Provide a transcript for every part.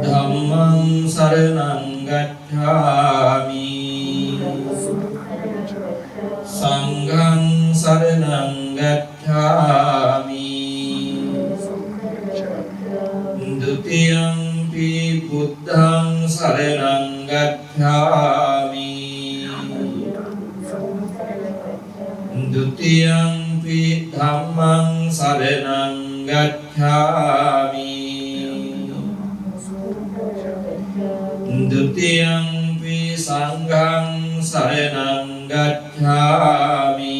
Dhammang saranang gacchami Sanghang saranang gacchami Dutiyampi buddhang saranang gacchami Dutiyampi dhammang saranang gacchami Dutiyampi sanghang saranang gacchami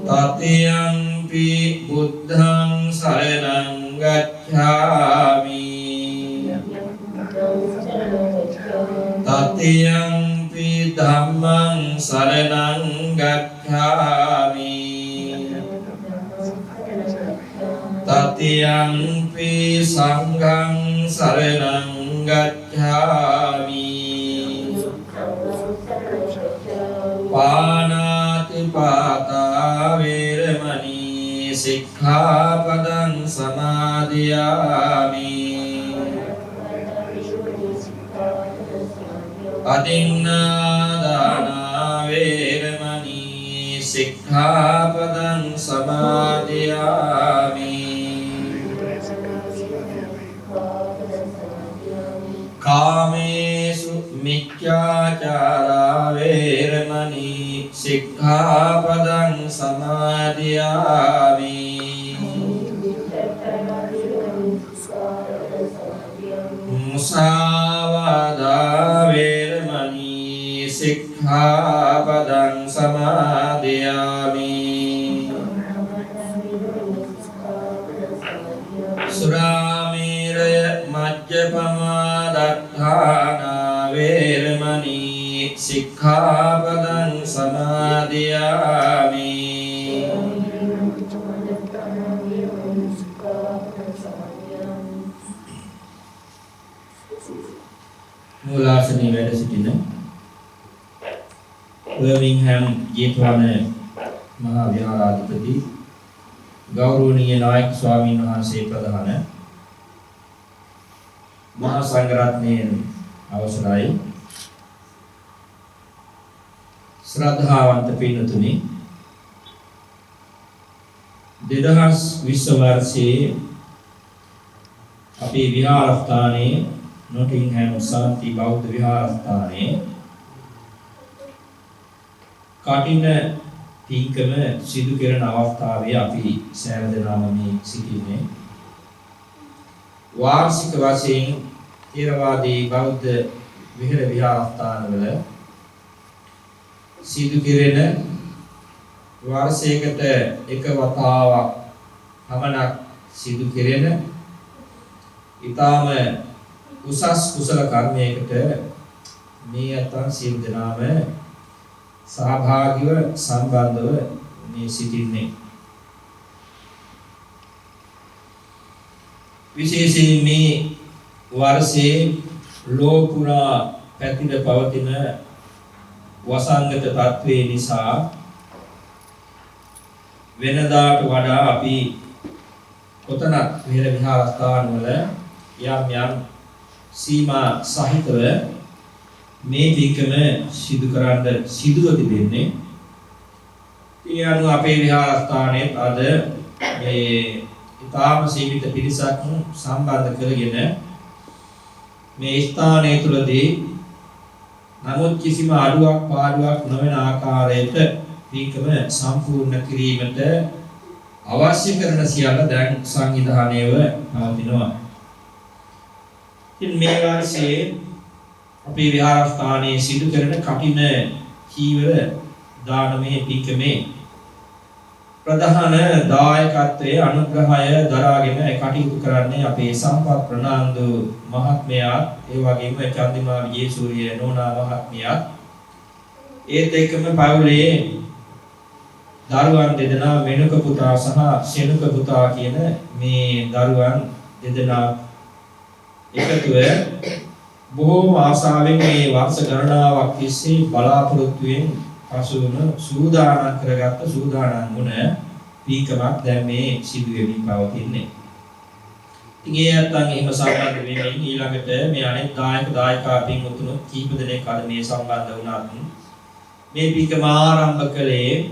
Tatiyampi buddhang saranang gacchami Tatiyampi dhammang saranang gacchami Tatiyampi sanghang saranang gacchami Panatipata veramani sikkhapadang samadhiyami Adinādāna veramani sikkhapadang samadhiyami Kāmesu miccācārā veramani sikkhapadang samadhiyami Musāvādā veramani sikkhapadang samadhiyami Surāmiraya majjapamā daṭṭhānā veramani sikkhapadang samadhiyami මූලාසනයේ වැඩ සිටින බර්මින්ගම් ජේතවන මහා විහාරාධිපති ගෞරවනීය නායක ස්වාමීන් වහන්සේ ප්‍රධාන මහා සංඝරත්නයේ අවසරයි ශ්‍රද්ධාවන්ත පින්තුනි 2020 වර්ෂයේ අපේ විහාරස්ථානයේ Nottingham Santi බෞද්ධ විහාරස්ථානයේ කටින පින්කම සිදු කරන අවස්ථාවේ අපි සෑම දෙනාම මේ සිටින්නේ වාර්ෂික වශයෙන් ථේරවාදී බෞද්ධ විහාර විහාරස්ථානවල සිදු කෙරෙන වර්ෂයකට එක වතාවක් පමණක් සිදු කෙරෙන ඊටාම උසස් කුසල කර්මයකට මේ අතන් සියලු දෙනාම සහභාගීව සම්බන්ධව මේ සිටින්නේ විශේෂයෙන් මේ වර්ෂයේ ලෝකුරා පැතිර පවතින වසංගත තත්ත්වයේ නිසා වෙනදාට වඩා අපි කොතනක් විහෙර විහාරස්ථානවල යම් යම් සීමා සහිතව මේ පින්කම සිදු කරන්න සිදුව තිබෙන්නේ. ඒ අනුව අපේ විහාරස්ථානයේ අද මේ ඉතාම සීමිත පිරිසක් සම්බන්ධ කරගෙන මේ ස්ථානය තුළදී නමුත් කිසිම අඩුවක් පාඩුවක් නොවන ආකාරයට පින්කම සම්පූර්ණ කිරීමට අවශ්‍ය කරන සියල්ල දැන් සංවිධානයව පවතිනවා. ඉතින් මේ වර්ෂයේ අපේ විහාරස්ථානයේ සිදු කරන කටින චීවර දානමය පින්කමේ ප්‍රධාන දායකත්වයේ අනුග්‍රහය දරාගෙන කටයුතු කරන්නේ අපේ සම්පත් ප්‍රනාන්දු මහත්මයා ඒ වගේම චන්දිමා විජේසූරිය නෝනා මහත්මියා ඒත් එක්කම පවුලේ දරුවන් දෙදෙනා වෙනුක පුතා සහ සෙනුක පුතා කියන මේ දරුවන් දෙදෙනා එකතුව බොහෝම ආසාවෙන් මේ වර්ෂ ගණනාවක් තිස්සේ බලාපොරොත්තුෙන් පසුවන සූදානම් කරගත්ත සූදානම් වුණ පින්කමක් දැන් මේ සිදු වෙමින් පවතින්නේ. ඉතින් ඒ නැත්තම් එහෙම සම්බන්ධ වෙමින් ඊළඟට මේ අනෙක් දායකා පින්වතුන් කීප දෙනෙක් අද මේ සම්බන්ධ වුණාත් මේ පින්කම ආරම්භ කළේ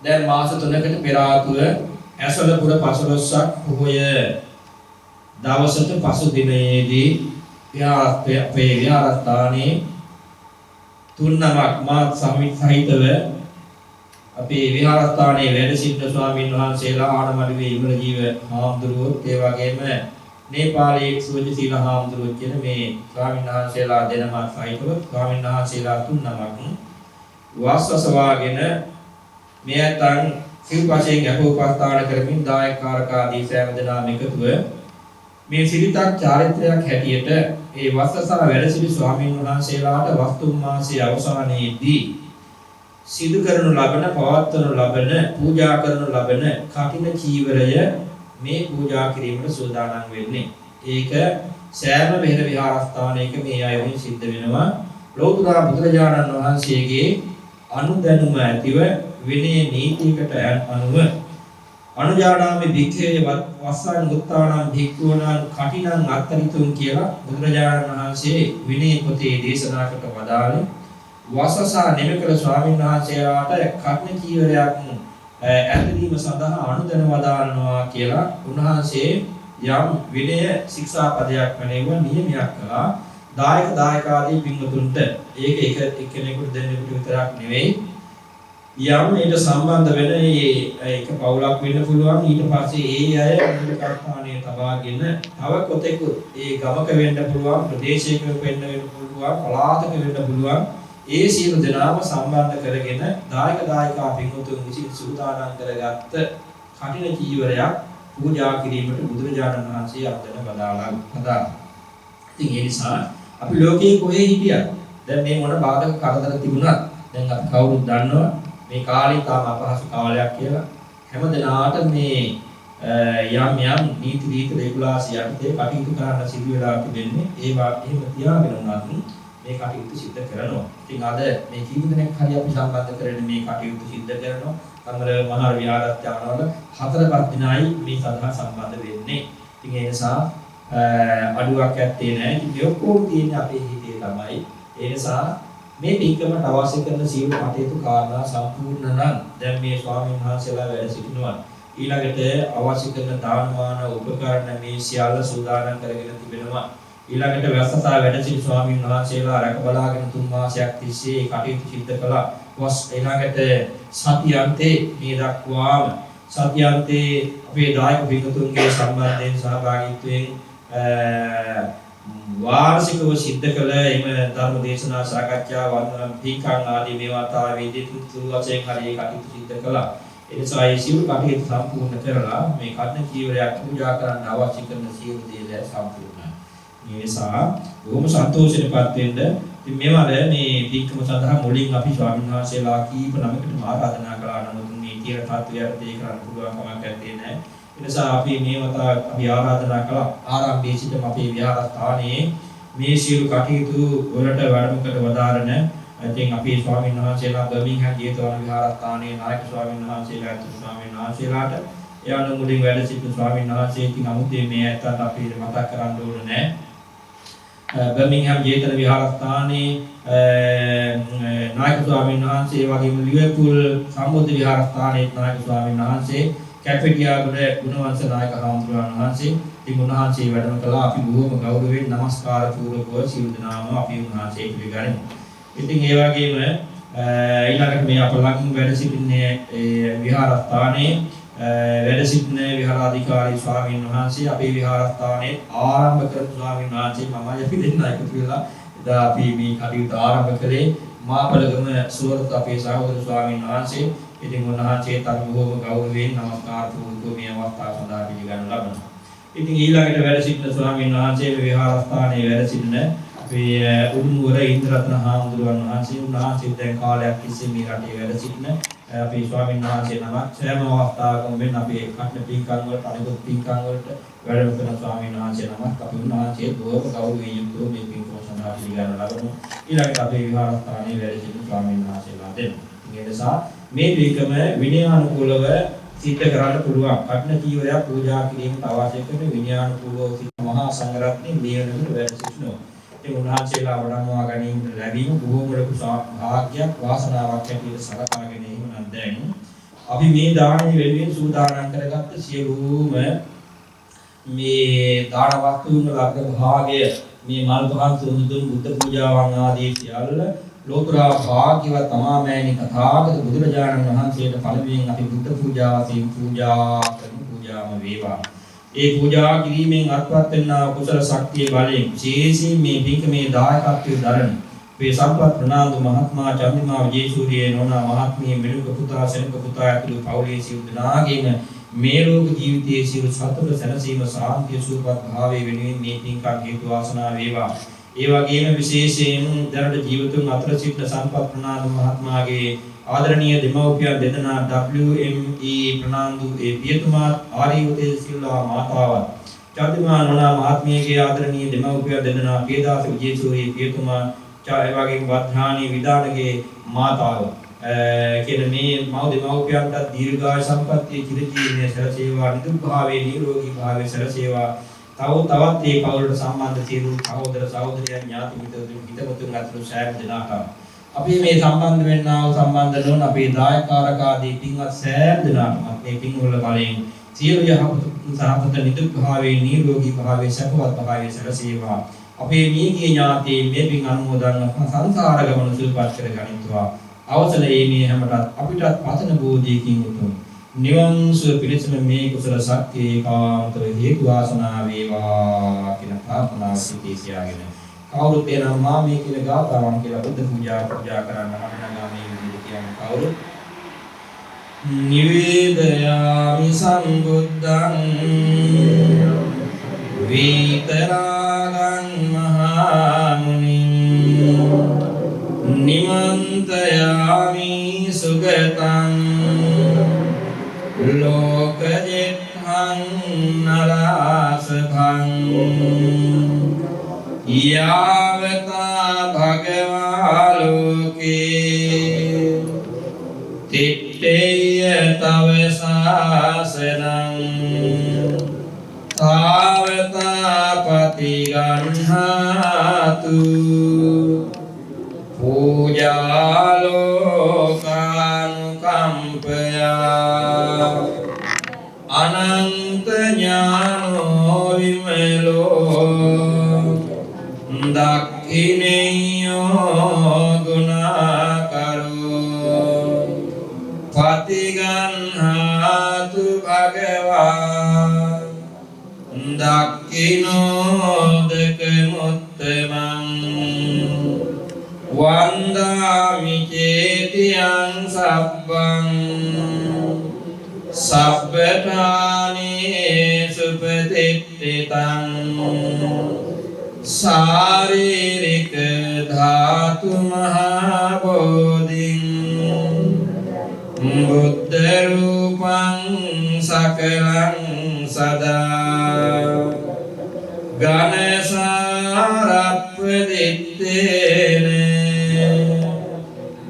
දැන් මාස 3කට පෙර ආතුව ඇසලපුර 15ක් පොහොය දවසට පසු දිනයේදී විහාරස්ථානයේ තුන්නමක් මාත් සහිතව අපේ විහාරස්ථානයේ වැඩ සිටින ස්වාමීන් වහන්සේලා ආනමඩුවේ ඉමරජීව හාමුදුරුවෝ ඒ වගේම නේපාලයේ සුවජසීල හාමුදුරුවෝ කියන මේ ස්වාමීන් වහන්සේලා දෙනමක් සහිතව ස්වාමීන් වහන්සේලා තුන්නමක් වාසසවාගෙන මෙයන් සිව්පසයෙන් අපෝපස්ථාන කරමින් දායකාරකාදී සෑම දෙනාම එකතුව මේ සිරිතක් චාරිත්‍රයක් හැටියට ඒ වස්සසර වැඩ සිටි ස්වාමීන් වහන්සේලාට වස්තුම් මාසයේ අවසානයේදී සිදු කරනු ලබන පවත්වනු ලබන පූජා කරනු ලබන කටින චීවරය මේ පූජා කිරීමට සූදානම් වෙන්නේ. ඒක සෑම වෙහෙර විහාරස්ථානයක මේ අයුරින් සිද්ධ වෙනවා. ලෝතුරා බුදුරජාණන් වහන්සේගේ අනුදැනුම ඇතිව විනය නීතියකට අනුව අනුජානාමි භික්ඛවේ වස්සං උත්තානං භික්ඛූණං කටිනං අත්තරිතුං කියලා බුදුරජාණන් වහන්සේ විනය පොතේ දේශනා කොට වදාළේ වස්සසා නිමකල ස්වාමීන් වහන්සේලාට කටින චීවරයක් ඇඳීම සඳහා අනුදැන වදාළනවා කියලා උන්වහන්සේ යම් විනය ශික්ෂාපදයක් වෙනව නියමයක් කළා. දායකාදී පින්වතුන්ට ඒක එක්කෙනෙකුට දෙන්නෙකුට විතරක් නෙවෙයි යම් ඊට සම්බන්ධ වෙන ඒක පවුලක් වෙන්න පුළුවන්. ඊට පස්සේ ඒ අය කර්තාණයේ තබාගෙන තව කොතෙකු ඒ ගමක වෙන්න පුළුවන්, ප්‍රදේශයක වෙන්න පුළුවන්, පළාතක වෙන්න පුළුවන්. ඒ සියලු දෙනාම සම්බන්ධ කරගෙන දායකා පින්වතුන් විසින් සූදානම් කරගත්ත කටින චීවරයක් පූජා කිරීමට බුදුරජාණන් වහන්සේ අර්ථන බදාලා. ඉතින් ඒ නිසා අපි ලෝකයේ කොහේ හිටියත් දැන් මේ මොන බාධක කරදර තිබුණත් දැන් අපි කවුරුත් දන්නවා මේ කාලේ තාම අපහසු කාලයක් කියලා. හැමදෙනාට මේ යම් නීති රීති රෙගුලාසි යටතේ කටයුතු කරන්න සිදු වෙලා තිබෙන්නේ. ඒවා එහෙම තියාගෙන උනත් මේ කටයුතු සිද්ධ කරනවා. ඉතින් අද මේ කීප දෙනෙක් හරි අපි සම්බන්ධ කරගෙන මේ කටයුතු සිද්ධ කරනවා. අnder මහා විහාරස්ථානවල 4-5 දිනයි මේ සඳහා සම්බන්ධ වෙන්නේ. ඉතින් ඒ නිසා අඩුවක් ඇත්තේ නැහැ. ඉතින් ඔක්කොම තියෙන්නේ අපේ හිතේ තමයි. ඒ නිසා මේ පින්කමට අවශ්‍ය කරන සියලු කටයුතු කාරණා සම්පූර්ණ නම් දැන් මේ ස්වාමීන් වහන්සේලා වැඩ සිටිනවා. ඊළඟට අවශ්‍ය කරන දානමාන උපකරණ මේ සියල්ල සූදානම් කරගෙන තිබෙනවා. ඊළඟට වැස්සසා වැඩ සිටි ස්වාමීන් වහන්සේලා රැක බලාගෙන 3 මාසයක් තිස්සේ කටයුතු සිද්ධ කළා. ඊළඟට සතියන්තේ මේ දක්වාම සතියන්තේ අපේ දායක පින්තුන්ගේ සම්බන්ධයෙන් සහභාගීත්වයෙන් වාර්ෂිකව සිද්ධ කළ එම ධර්ම දේශනා සාකච්ඡා වන්දන පින්කම් ආදී මේවා තාවේදී තුන් වශයෙන් හරිය කටයුතු සිද්ධ කළා. ඒ නිසා ඒ සියලු කටයුතු සම්පූර්ණ කරලා මේ කර්ණ චීවරයක් පූජා කරන්න අවශ්‍ය කරන සියලු දේ සම්පූර්ණයි. මේ නිසා බොහොම සන්තෝෂෙටපත් වෙන්න ඉතින් මේවල මේ පින්කම සඳහා මුලින් අපි ස්වාමීන් වහන්සේලා කීප නමකට ආරාධනා කළා. නමුත් මේ තියෙන තත්ත්වයට ඒ කරන්න පුළුවන් කමක් නැත්තේ නෑ. ඒ නිසා අපි මේ වතාව අපි ආරාධනා කළා ආරම්භයේ සිටම අපේ විහාරස්ථානයේ මේ සියලු කටයුතු වලට වැඩමකට වදාරන ඉතින් අපේ ස්වාමීන් වහන්සේලා බර්මින්හම් ජේතවන විහාරස්ථානයේ නායක ස්වාමීන් වහන්සේලා අතුරු ස්වාමීන් වහන්සේලාට එයන් මුලින් වැඩ සිටින ස්වාමීන් වහන්සේ ඉතින් 아무තේ මේ ඇත්තට අපි මතක් කරන්න ඕනේ නෑ. බර්මින්හම් ජේතවන විහාරස්ථානයේ නායක ස්වාමීන් වහන්සේ වගේම ලිවර්පූල් සම්බුද්ධ විහාරස්ථානයේ නායක ස්වාමීන් වහන්සේ කැපිටියාගොඩ ගුණවංශ නායක හාමුදුරුවන් වහන්සේ ඉතින් උන්වහන්සේ වැඩම කළා. අපි බොහොම ගෞරවයෙන් নমස්කාර පූර්වකව සියලු දෙනාම අපි උන්වහන්සේ පිළිගනිමු. ඉතින් ඒ වගේම ඊළඟට මේ අප ළඟින් වැඩ සිටින්නේ විහාරස්ථානයේ වැඩ සිටින විහාරාධිකාරී ස්වාමීන් වහන්සේ අපේ විහාරස්ථානයේ ආරම්භ කරපු ස්වාමීන් වහන්සේ මම අපි දෙන්නා එකතු වෙලා එදා අපි මේ කටයුතු ආරම්භ කළේ මාපලගම සුවරත අපේ සහෝදර ස්වාමීන් වහන්සේ. ඉතින් උන්වහන්සේට අපි බොහොම ගෞරවයෙන් নমස්කාර පූර්වකව මේ අවස්ථාව සඳහා පිළිගනු ලබනවා. ඉතින් ඊළඟට වැඩ සිටින ස්වාමීන් වහන්සේ විහාරස්ථානයේ වැඩ සිටින අපේ උඩුනුවර ඉන්ද්‍රරත්න හාමුදුරුවන් වහන්සේ උන්වහන්සේ දැන් කාලයක් තිස්සේ මේ රටේ වැඩ සිටින අපේ ස්වාමීන් වහන්සේ නමක් සෑම අවස්ථාවකම වෙන අපේ කටන පින්කම් වලට අනිකුත් පින්කම් වලට වැඩම කරන ස්වාමීන් වහන්සේ නමක් අපි උන්වහන්සේ බොහොම ගෞරවයෙන් යුක්තව මේ පින්කම සඳහා පිළිගනු ලබනවා. ඊළඟට අපේ විහාරස්ථානයේ වැඩ සිටින ස්වාමීන් වහන්සේලා දෙන්න. ඒ නිසා මේ පින්කම විනයානුකූලව සිද්ධ කරන්න පුළුවන්. කඨින ජීවය පූජා කිරීමට අවශ්‍ය කරන විඥානුකූලව සිට මහා සංඝරත්නයේ මේ වෙනකොට වැඩ සිටිනවා. ඒ උන්වහන්සේලා වඩම්මවා ගැනීමට ලැබීම බොහෝම ලොකු භාග්යක් වාසනාවක් හැටියට සලකාගෙන ඉන්නවා. දැන් අපි මේ දානයේ වෙනුවෙන් සූදානම් කරගත්ත සියලුම මේ දාන වස්තුන් වල අග්‍ර භාගය මේ මල් පහන් සුදුදුන් බුද්ධ පූජාවන් ආදී සියල්ල ලෝතර භාග්‍යවත් තමාමෑණි තථාගත බුදුරජාණන් වහන්සේට පළමුවෙන් අපි බුද්ධ පූජාවකින් පූජා කරමු. පූජාම වේවා. ඒ පූජා කිරීමෙන් අත්පත් වෙනා කුසල ශක්තිය බලයෙන් විශේෂයෙන් මේ පින්කමේ දායකත්වයේ දරන මේ සම්පත් ප්‍රනාන්දු මහත්මයා චන්දිමා විජේසූරිය නෝනා මහත්මිය මෙලුක පුතා සෙනක පුතා ඇතුළු පවුලේ සියලු දෙනාගේම මේ ලෝක ජීවිතයේ සියලු සතුට සැනසීම සාන්තිය සුවපත් භාවයේ වෙනුවෙන් මේ පින්කම් හේතු වාසනා වේවා. ඒ වගේම විශේෂයෙන් දැනට ජීවිතුන් අතර සිටින සම්පත් ප්‍රනාන්දු මහත්මයාගේ ආදරණීය දෙමව්පියන් දෙදෙනා WME ප්‍රනාන්දු ඒ පියතුමා ආරියුතේ සිල්වා මාතාවත් චන්දිමා නෝනා මහත්මියගේ ආදරණීය දෙමව්පියන් දෙදෙනා පියදාස විජේසූරිය පියතුමා ඒ වගේම වර්ධානී විදානගේ මාතාව කියන මේ මව් දෙමව්පියන්ට දීර්ඝායු සම්පන්නිය චිරජීවනයේ සැලසේවා නිදුක් භාවයේ නිරෝගී භාවයේ සැලසේවා තවත් මේ පවුලට සම්බන්ධ සියලු සහෝදර සහෝදරියන් ඥාති මිත්‍රතුන් හිතවතුන් අතුළු සෑම දෙනාටම අපි මේ සම්බන්ධ වෙන්නා වූ සම්බන්ධ නොවන අපේ දායකාරක ආදී පින්වත් සෑම දෙනාටම මේ පින්වල බලයෙන් සියලු යහපත නිදුක් භාවයේ නිරෝගී භාවයේ සැපවත් භාවයේ සැලසේවා අපේ මියගිය ඥාතීන් මේ පින් අනුමෝදන් සංසාර ගමන සුවපත් කර ගනිත්වා අවසලයේ මේ හැමතත් අපිටත් පතන බෝධියකින් උතුම් නිවන් සුව පිළිසම මේ කුසල ශක්තිය ඒකාන්තව හේතු වාසනා වේවා කියන ප්‍රාර්ථනාව සිටී සියාගෙන කවුරුත් එනම් මා මේ කියන ගාථාවන් කියලා බුද්ධ පූජා කරන්න මම මේ විදිහට කියන්නේ කවුරුත් නිවේදයාමි සම්බුද්ධං විතරාගං මහා මුනිං නිමන්තයාමි සුගතං ලෝකජෙත්හං නරාසභං යාවතා භගවා ලෝකේ තිත්තේය තව සාසනං තාවතා පතිගන්හාතු පූජාලෝකානුකම්පයා අනන්ත ඥානෝ විමලෝ දක්ඛිනේයෝ ගුණාකරෝ පතිගන්හාතු භගවා දක්ඛිනෝදක මුත්තමං වන්දාමි චේතියං සබ්බං සබ්බඨානේ සුපතිට්ඨිතං ශාරීරික ධාතු මහා බෝධිං බුද්ධ රූපං සකලං සදා ගණසාරප්පදිත්තේන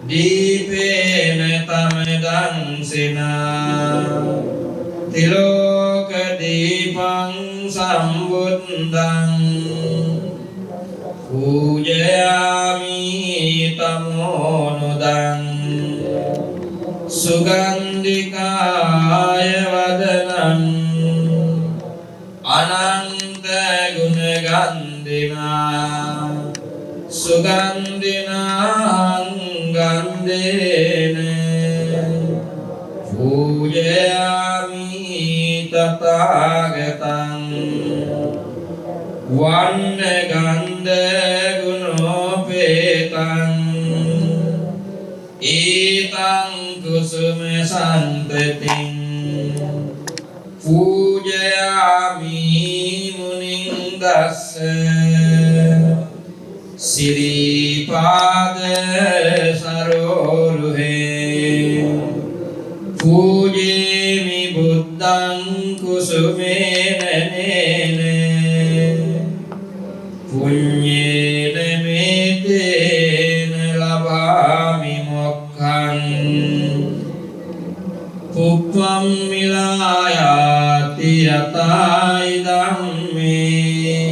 දීපේන තමදංසිනා තිලෝක දීපං සම්බුද්ධං පූජයාමි තමෝනුදං සුගන්ධිකාය වදනං අනන්ත ගුණගන්ධිනා සුගන්ධිනාං ගන්ධේන පූජයාමි තථාගතං වන්න ගන්ධ ගුණෝපේතං ඊතං කුසුම සම්පතින් පූජයාමි මුනිං දස්ස සිරිපාද සරෝරුහේ පූජේමි බුද්ධං කුසුමේන නේන පුඤ්ඤේන මේතේන ලබාමි මොක්ඛං පුප්පම් යදායාති යතයි ධම්මේ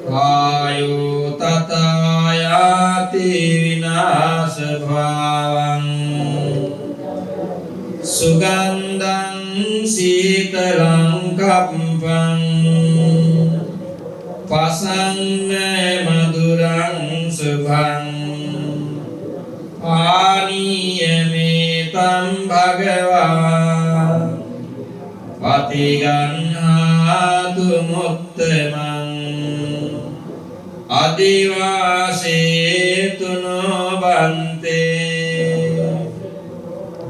කායෝ තතයාති විනාශ භාවං සුගන්ධං සීතලං කම්පං පසන්න මధుරං සුභං ආනීයමේතං භගවා පතිගන්හාතු මුත්තමං අදිවාසේතුනෝ බන්තේ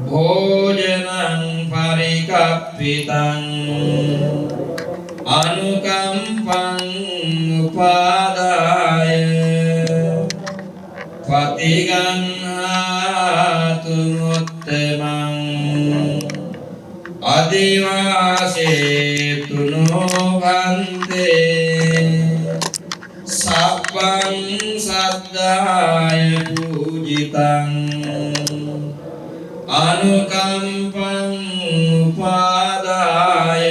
භෝජනං පරිකප්පිතං අනුකම්පං උපාදාය පතිගන්හාතු මුත්තමං අදිවාසේතුනෝ බන්තේ සබ්බං සද්ධාය පූජිතං අනුකම්පං උපාදාය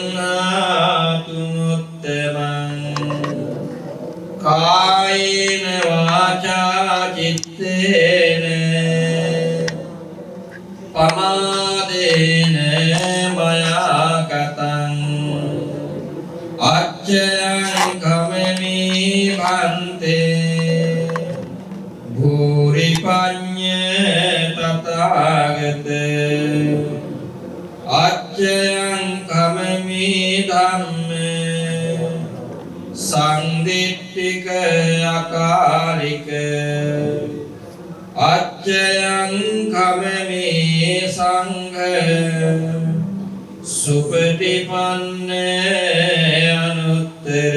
පතිගන්හාතු මුත්තමං කායේන වාචා චිත්තේන පමාදේන මයා කතං අච්චයං කමමී භන්තේ භූරි පඤ්ඤ තථාගත අච්චයං කමමී ධම්මේ සංදිට්ඨික අකාලික අච්චයං කමමී සංඝ සුපටිපන්න අනුත්තර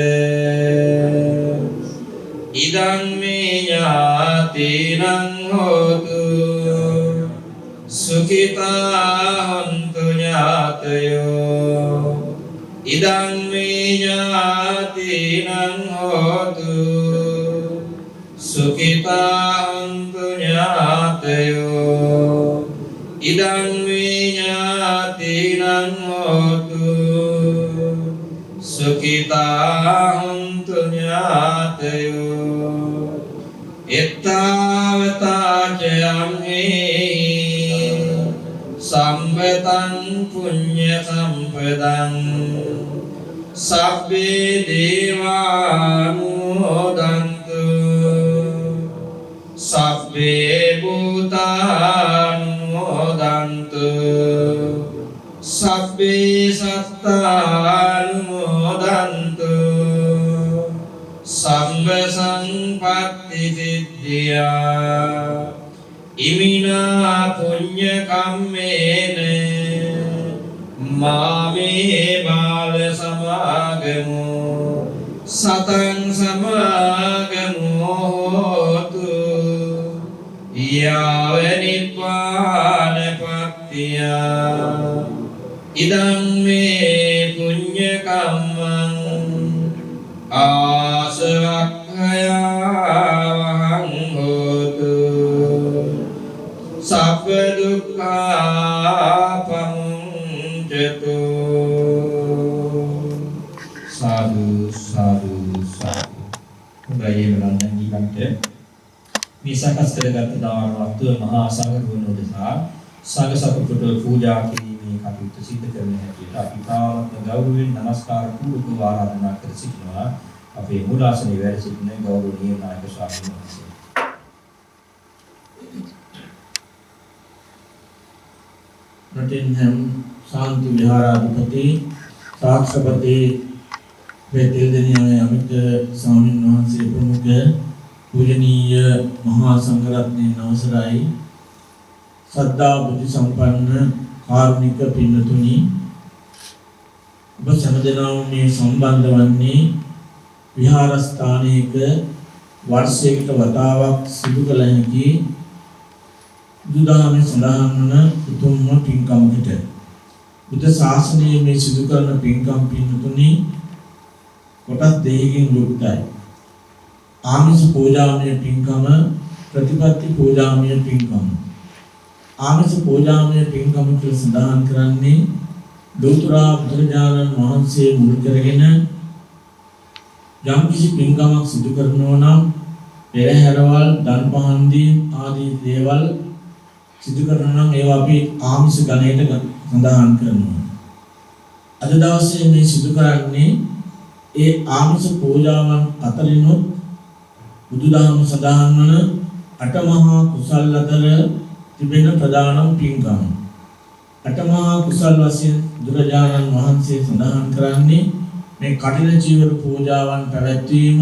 ඉදං මේ ඥාතිනං හෝතු සුඛිතා හොන්තු ඥාතයෝ ඉදං මේ ඥාතිනං හෝතු සුඛිතා හොන්තු ඥාතයෝ ඉදං මේ ඥාතිනං හෝතු සුඛිතා හොන්තු ඥාතයෝ එත්තාවතා චයම්හි සම්පතං පුඤ්ඤ සම්පදං සබ්බේ දේවානුමෝදන්තු සබ්බේ භූතානුමෝදන්තු සබ්බේ සත්තානුමෝදන්තු සම්බ සංපත්ති සිද්ධියා ඉමිනා පුඤ්ඤ කම්මේන මාමේ බාල සමාගමු සතං සමාගමු හෝතු යාව නිපාන පත්තියා ඉදං මේ පුඤ්ඤ කම්මං ආසවක්ඛයාවහං හෝතු සබ්බ දුක්ඛා පමුඤ්චතු සාදු සාදු සාදු හොඳයි බලන්න ඊළඟට මේ සකස් කරගත් දාන වස්තුව මහා සංඝ උදෙසා සංඝ සපුට පූජා කිරීමේ කටයුතු සිදු කරන හැටියට අපි තාමත් ගෞරවයෙන් නමස්කාර පූර්වක ආරාධනා කර සිටිනවා අපේ මූලාසනයේ වැඩ සිටින ගෞරවනීය නායක ස්වාමීන් වහන්සේ. Nottingham Shanti Viharadipati Saksapati Vetildeniyame Amit Swamin Wahanse Pramukha Pujaniya Maha Sangharatne Navasarai Saddha Buddhi Sampanna Karunika Pinnatuni ඔබ සෑම මේ සම්බන්ධ වන්නේ විහාරස්ථානයක වර්ෂයකට වතාවක් සිදු කළ හැකි බුදුදහමේ සඳහන් වන උතුම්ම පින්කමකට බුද්ධ ශාසනයේ මේ සිදු කරන පින්කම් පින්තුනි කොටස් දෙකකින් යුක්තයි. ආමිෂ පූජාමය පින්කම ප්‍රතිපත්ති පූජාමය පින්කම. ආමිස පූජාමය පින්කම කියලා සඳහන් කරන්නේ ලෝතර බුදුරජාණන් වහන්සේ මුල් කරගෙන යම් කිසි පින්කමක් සිදු කරනවා නම් පෙරහැරවල් දන් පහන් දීම් ආදී දේවල් සිදු කරනවා නම් ඒවා අපි ආමිස ගණයට සඳහන් කරනවා. අද දවසේ මේ සිදු කරන්නේ ඒ ආමිස පූජාවන් අතරිනුත් බුදුදහම සඳහන් වන අටමහා කුසල් අතර තිබෙන ප්‍රධානම පින්කම. අටමහා කුසල් වශයෙන් බුදුරජාණන් වහන්සේ සඳහන් කරන්නේ මේ කඨින චීවර පූජාවන් පැවැත්වීම,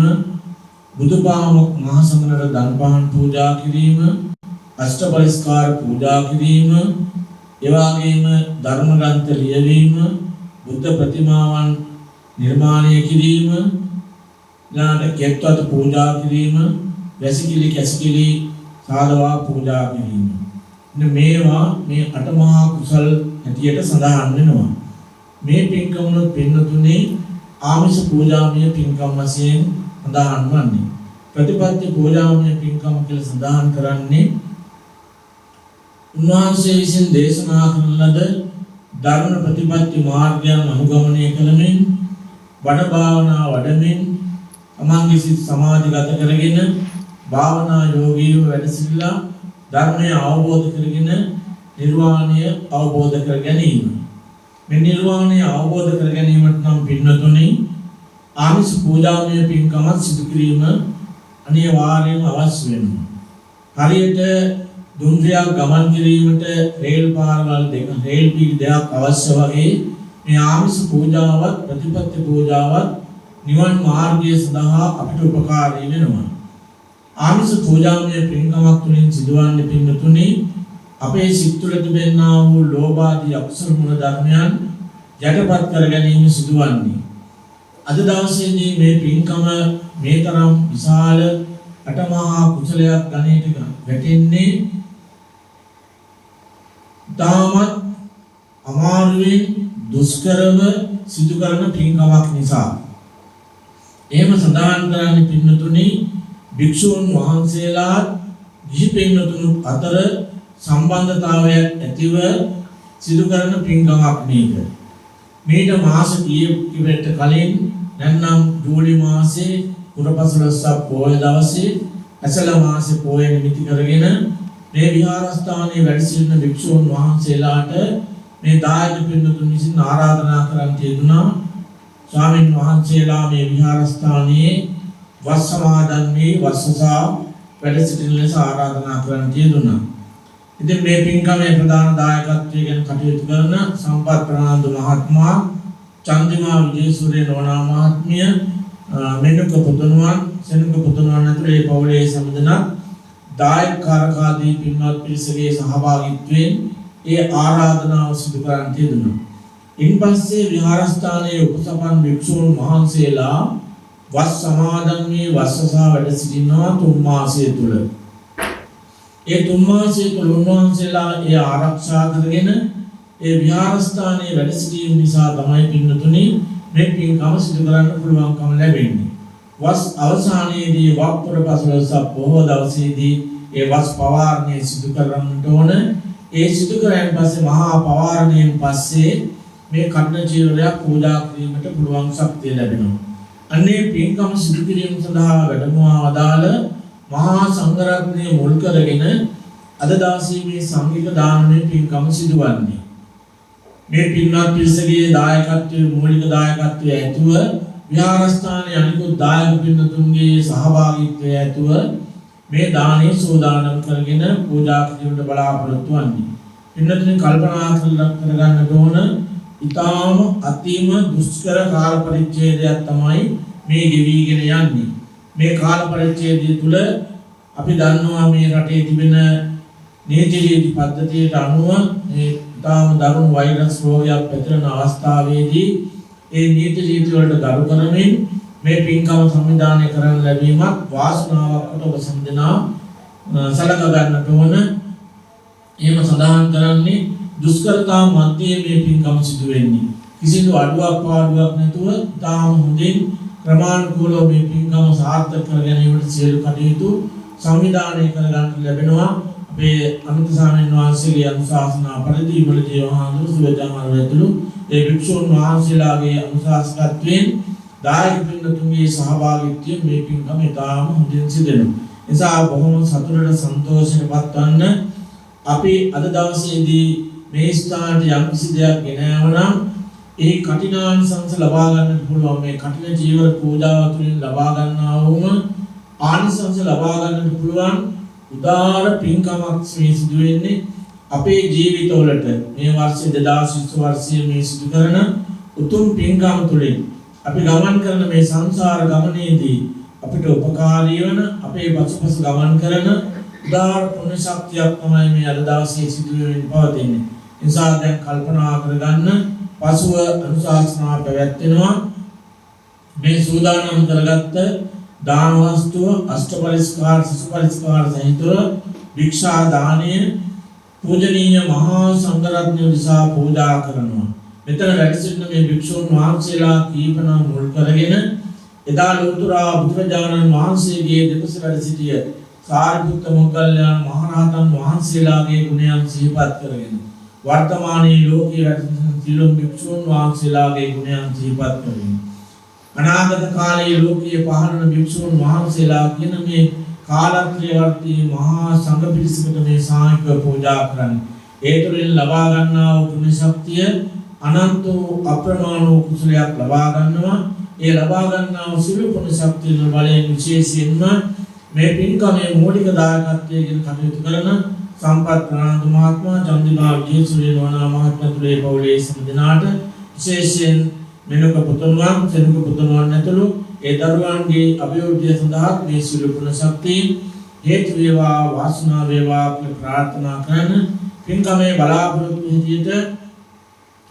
බුදුපාමොක් මහ සංඝරත්නයට දන් පහන් පූජා කිරීම, අෂ්ටපරිස්කාර පූජා කිරීම, එවාගේම ධර්ම ග්‍රන්ථ ලියවීම, බුද්ධ ප්‍රතිමාවන් නිර්මාණය කිරීම, ඊළඟට කෙත්වත පූජා කිරීම, වැසිකිලි කැසිකිලි සාදවා පූජා කිරීම. මේවා මේ අටමහා කුසල් හැටියට සඳහන් වෙනවා. මේ පින්කම් වල පින්නතුනේ ආමිෂ පූජාමය පින්කම් වශයෙන් සඳහන් වන්නේ. ප්‍රතිපත්ති පූජාමය පින්කම් කියලා සඳහන් කරන්නේ උන්වහන්සේ විසින් දේශනා කරන ලද ධර්ම ප්‍රතිපත්ති මාර්ගයන් අනුගමනය කරමින් වඩ භාවනා වඩමින් තමන්ගේ සිත සමාධිගත කරගෙන භාවනා යෝගීව වැඩ සිටලා ධර්මය අවබෝධ කරගෙන නිර්වාණය අවබෝධ කර ගැනීම. මේ නිර්වාණය අවබෝධ කර ගැනීමට නම් පින්නතුනි ආමිෂ පූජාමය පින්කමක් සිදු කිරීම අනිවාර්යයෙන්ම අවශ්‍ය වෙනවා. හරියට දුම්රියක් ගමන් කිරීමට රේල් පාරවල් දෙක රේල් පීඩි දෙකක් අවශ්‍ය වගේ මේ ආමිෂ පූජාවත් ප්‍රතිපත්ති පූජාවත් නිවන් මාර්ගය සඳහා අපිට උපකාරී වෙනවා. ආමිෂ පූජාමය පින්කමක් තුළින් සිදුවන්නේ පින්නතුනි අපේ සිත් තුළ තිබෙනා වූ ලෝභ ආදී අකුසල මූල ධර්මයන් යටපත් කර ගැනීම සිදුවන්නේ. අද දවසේදී මේ පින්කම මේ තරම් විශාල අටමහා කුසලයක් ගණයට වැටෙන්නේ තාමත් අමාරුවෙන් දුෂ්කරව සිදු කරන පින්කමක් නිසා. එහෙම සඳහන් කරන්නේ පින්නතුනි භික්ෂුන් වහන්සේලා ගිහි පින්නතුන් අතර සම්බන්ධතාවයක් ඇතිව සිදු කරන පින්කමක් මේක. මේට මාස කීයකට කලින් නැත්නම් ජූලි මාසේ පුරපසළොස්වක පොය දවසේ ඇසළ මාසේ පොය නිමිති කරගෙන මේ විහාරස්ථානයේ වැඩ සිටින භික්ෂුන් වහන්සේලාට මේ දායක පින්නතුන් විසින් ආරාධනා කරන් තියදුනා ස්වාමීන් වහන්සේලා මේ විහාරස්ථානයේ වස් සමාදන් වී වස්සසා වැඩ සිටින ලෙස ආරාධනා කරන් තියදුනා. ඉතින් මේ පින්කමේ ප්‍රධාන දායකත්වයෙන් කටයුතු කරන සම්පත් ප්‍රනාන්දු මහත්මයා, චන්දිමා විජේසූරිය නෝනා මහත්මිය, මෙනුක පුතුණුවන්, සෙනුක පුතුණුවන් ඇතුළේ පවුලේ සම්දෙනා දායක කාරකාදී පින්වත් පිරිසගේ සහභාගීත්වයෙන් ඒ ආරාධනාව සිදු කරන් තියදුනා. ඉන්පස්සේ විහාරස්ථානයේ උපසපන් භික්ෂුන් වහන්සේලා වස් සමාදන් වී වස්සසා වැඩ සිටිනවා 3 මාසය තුල. ඒ 3 මාසය තුල උන්වහන්සේලා ඒ ආරක්ෂා කරගෙන ඒ විහාරස්ථානයේ වැඩ සිටීම නිසා තමයි පින්නතුනි මේ පින්කම සිදු කරන්න පුළුවන්කම ලැබෙන්නේ. වස් අවසානයේදී වප්පුර පසළොස්වක බොහෝ දවසේදී ඒ වස් පවාරණය සිදු කරන්නට ඕන. ඒ සිදු කරාන් පස්සේ මහා පවාරණයෙන් පස්සේ මේ කඨින චීවරයක් පූජා කිරීමට පුළුවන් ශක්තිය ලැබෙනවා. අන්නේ පින්කම සිදු කිරීම සඳහා වැඩමවා වදාළ මහා සංඝරත්නය මුල් කරගෙන අද දවසේ මේ සංඝික දානමය පින්කම සිදුවන්නේ. මේ පින්වත් පිරිසගේ දායකත්වයේ මූලික දායකත්වයේ ඇතුව විහාරස්ථානයේ අනිකුත් දායක පින්නතුන්ගේ සහභාගීත්වය ඇතුව මේ දානය සෝදානම් කරගෙන පූජා කිරීමට බලාපොරොත්තු වන්නේ. පින්නතුන් කල්පනා කරගන්න ඕන ඊටාම අතිම දුෂ්කර කාල පරිච්ඡේදයක් තමයි මේ ගෙවිගෙන යන්නේ. මේ කාල පරිච්ඡේදය තුල අපි දන්නවා මේ රටේ තිබෙන නීති රීති පද්ධතියට අනුව මේ ඊටාම දරුණු වෛරස් රෝගයක් පැතිරෙන අවස්ථාවේදී ඒ නීති රීති වලට ගරු කරමින් මේ පින්කම සංවිධානය කරන්න ලැබීමත් වාසනාවක් කොට ඔබ සම්දෙනා සලකා ගන්නට ඕන. එහෙම සඳහන් කරන්නේ දුෂ්කරතා මැදේ මේ පින්කම සිදු වෙන්නේ. කිසිදු අඩුවක් පාඩුවක් නැතුව තාම හොඳින් ක්‍රමානුකූලව මේ පින්කම සාර්ථක කර ගැනීමට සියලු කටයුතු සංවිධානය කර ගන්න ලැබෙනවා. අපේ අනුත් ස්වාමීන් වහන්සේගේ අනුශාසනා පරිදි විමලජී වහන්සේ සුවජාමරවතුළු ඒ භික්ෂුන් වහන්සේලාගේ අනුශාසකත්වයෙන් දායක පින්තුන්ගේ සහභාගීත්වයෙන් මේ පින්කම ඉතාම හොඳින් සිදෙනවා. නිසා බොහොම සතුටට සන්තෝෂයට පත්වන්න අපි අද දවසේදී මේ ස්ථානට යම් කිසි දෙයක් ගෙනාව නම් ඒ කටිනාංශංශ ලබා ගන්නට පුළුවන්. මේ කටින ජීවර පූජාව තුළින් ලබා ගන්නා වූම ආනිසංශ ලබා ගන්නට පුළුවන් උදාාර පින්කමක් මේ සිදු වෙන්නේ අපේ ජීවිතවලට. මේ වර්ෂයේ 2020 වර්ෂයේ මේ සිදු කරන උතුම් පින්කම තුළින් අපි ගමන් කරන මේ සංසාර ගමනේදී අපිට උපකාරී වන අපේ පසුපස ගමන් කරන උදාාර පුණ්‍ය ශක්තියක් තමයි මේ අද දවසේ සිදු වෙමින් පවතින්නේ. නිසා දැන් කල්පනා කරගන්න පසුව අනුශාසනා පැවැත්වෙනවා. මේ සූදානම් කරගත්ත දාන වස්තුව අෂ්ටපරිස්කාර සිසුපරිස්කාර සහිතව භික්ෂා දානය පූජනීය මහා සංඝරත්නය දිසා පූජා කරනවා. මෙතන වැඩ සිටින මේ භික්ෂුන් වහන්සේලා කීපනා මුල් කරගෙන එදා ලෝතුරා බුදුරජාණන් වහන්සේගේ දෙපස වැඩ සිටිය සාරිපුත්ත මොග්ගල්ලාන මහරහතන් වහන්සේලාගේ ගුණයන් සිහිපත් කරගෙන වර්තමානයේ ලෝකයේ වැඩ සිටින සියලුම භික්ෂුන් වහන්සේලාගේ ගුණයන් සිහිපත් කරගෙන අනාගත කාලයේ ලෝකයේ පහළන භික්ෂුන් වහන්සේලා කියන මේ කාලත්‍රයවර්තී මහා සංඝ පිරිසකට මේ සාහිත්‍ය පූජා කරන්නේ. ඒ තුළින් ලබා ගන්නා වූ පුණ්‍ය ශක්තිය අනන්ත වූ අප්‍රමාණ වූ කුසලයක් ලබා ගන්නවා. ඒ ලබා ගන්නා වූ සියලු පුණ්‍ය ශක්තිය බලයෙන් විශේෂයෙන්ම මේ පින්කමේ මූලික දායකත්වයෙන් කටයුතු කරන සම්පත් ප්‍රනාන්දු මහත්මයා, චන්දිමා විජේසූරිය නෝනා මහත්මතුලේ පවුලේ සම්දිනාට විශේෂයෙන් මෙලොව පුතුණුවන් සෙනඟ පුතුණුවන් ඇතුළු ඒ දරුවන්ගේ අභිවෘද්ධිය සඳහා මේ සියලු ගුණ ශක්තිය හේතු වේවා වාසනාව වේවා කියලා ප්‍රාර්ථනා කරන පින්කමේ බලාපොරොත්තු විදියට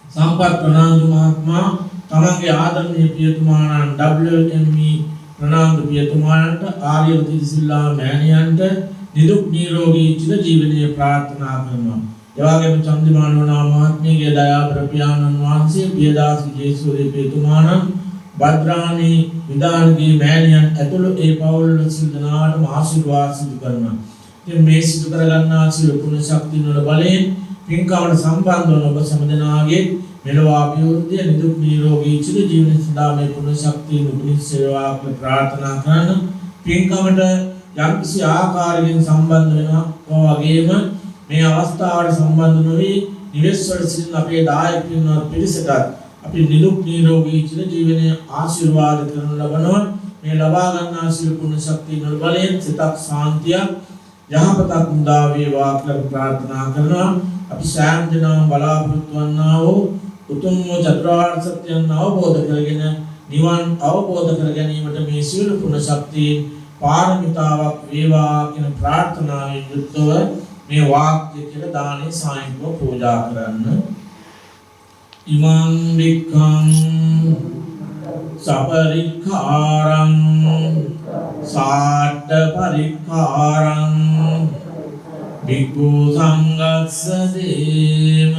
සම්පත් ප්‍රනාන්දු මහත්මයා තමන්ගේ ආදරණීය පියතුමාණන් WME ප්‍රනාන්දු පියතුමාණන්ට ආර්යවති සිල්ලා මෑණියන්ට නිදුක් නිරෝගී චිර ජීවනයේ ප්‍රාර්ථනා කරනවා. එවාගෙම චන්දිමානෝනා මහත්මියගේ දයාබර පියාණන් වහන්සේ පියදාස ජේසූරිය පියතුමාණන් භද්‍රාණී විදානගේ මෑණියන් ඇතුළු ඒ පවුල් සිල් දනාටම ආශිර්වාද සිදු කරනවා. ඉතින් මේ සිදු කරගන්නා සියලු පුණ්‍ය ශක්තිය වල බලයෙන් පින්කමට සම්බන්ධ වන ඔබ සමදනාගේ මෙලොව අභිවෘද්ධිය නිදුක් නිරෝගී චිර ජීවනයේ සදා මේ පුණ්‍ය ශක්තිය නුඹින් සේවා ප්‍රාර්ථනා කරන පින්කමට යම්කිසි ආකාරයෙන් සම්බන්ධ වෙනවා. වගේම මේ අවස්ථාවට සම්බන්ධ නොවි නිවෙස් වල සිටින අපේ දායක පින්වත් පිරිසට අපි නිදුක් නිරෝගී චිර ජීවනයේ ආශිර්වාද කරනු ලබනවා. මේ ලබා ගන්නා සියලු පුණ්‍ය ශක්තිය වල බලයෙන් සිතක් සාන්තිය යහපතක් උදා වේවා කියලා ප්‍රාර්ථනා කරනවා. අපි සෑම දිනම බලාපොරොත්තු වන්නා වූ උතුම් චතුරාර්ය සත්‍යයන් අවබෝධ කරගෙන නිවන් අවබෝධ කර ගැනීමට මේ සියලු පුණ්‍ය ශක්තිය පාරමිතාවක් වේවා කියන ප්‍රාර්ථනාවෙන් යුක්තව මේ වාක්‍ය කියලා දානේ සායංකව පූජා කරන්න. ඉමං වික්ඛං සපරික්ඛාරං සාට්ඨ පරික්ඛාරං භික්ඛු සංඝස්ස දේම.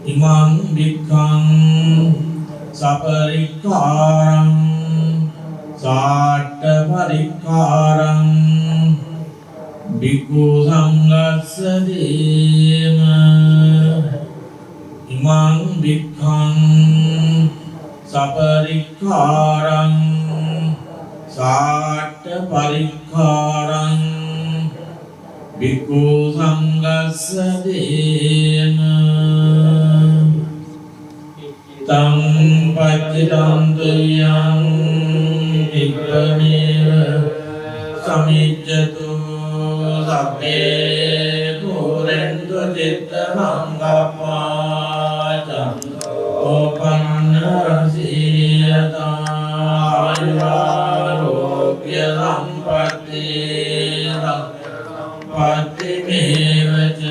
ඉමං වික්ඛං සපරික්ඛාරං සාට්ඨ පරික්ඛාරං භික්ඛු සංඝස්ස දේම. ඉමං වික්ඛං සපරික්ඛාරං සාට්ඨ පරික්ඛාරං භික්ඛු සංඝස්ස දේම. තං පච්චිතං තුයං වික්ඛමේව සමිච්ඡතු සබ්බේ පුරෙන්තු චිත්ත සංගප්පාච ඕපන්න රසීයතා ආයුරෝග්‍ය සම්පatti සම්පatti මේවච